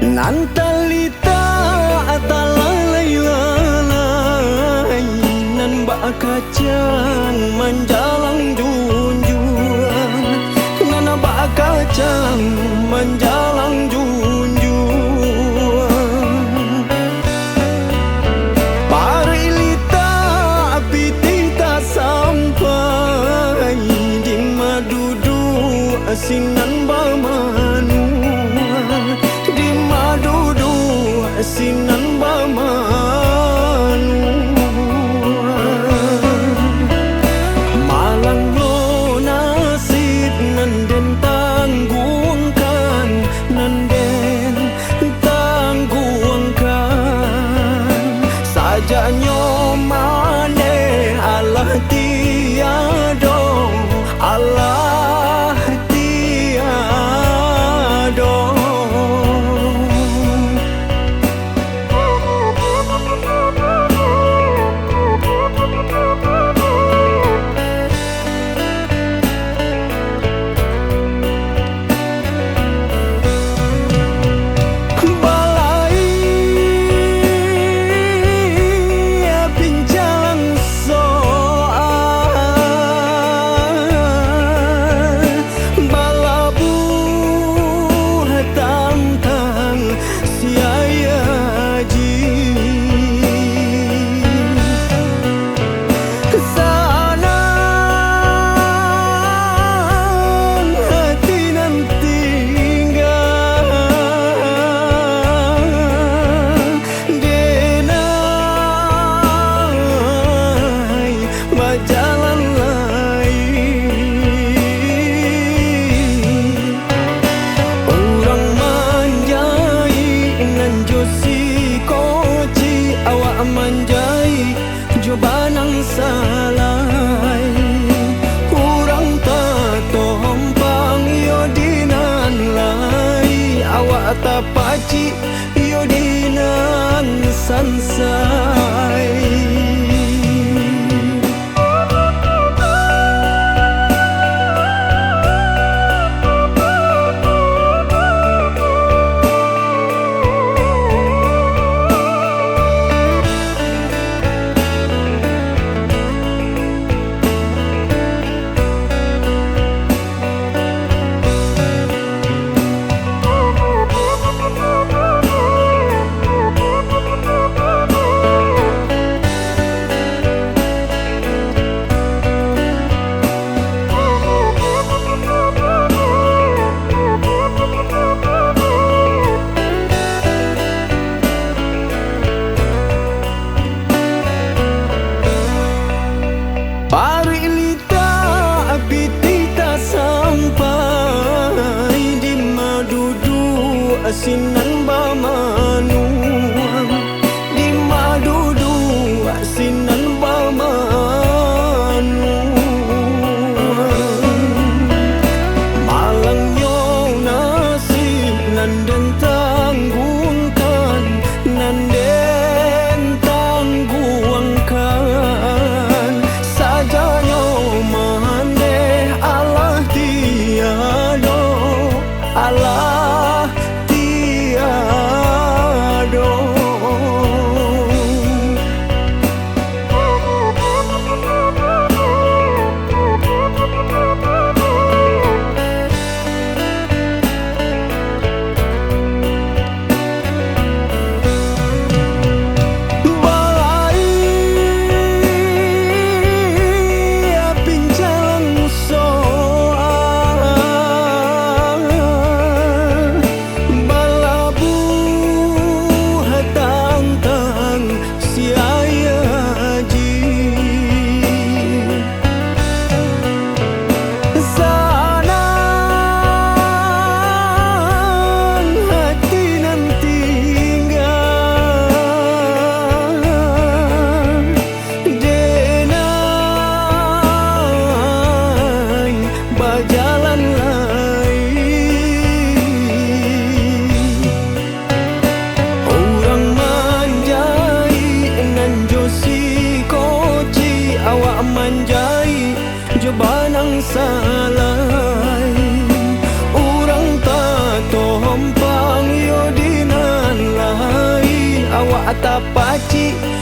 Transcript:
Nan talita atalalai nan bak kacang menjalang junjung, nan bak kacang menjalang junjung. Parilita pitita sampai di madudu asinan bamanu, di madudu asinan bamanu. Malang lo nasib nan den tanggungan, nan den tanggungan. Sajanya mane Allah tiada, Allah tiada. Manjai jobanang salai, kurang tatompang yodinan lai, awak tapaci yodinan sansai. Parilita pitita sampai di madudu asinan bamanu, di madudu asinan bamanu. Malangnya nasib nan den tanggungan, nan den tanggungan. Sajanya mane Allah tiada, Allah tiada. mata pacik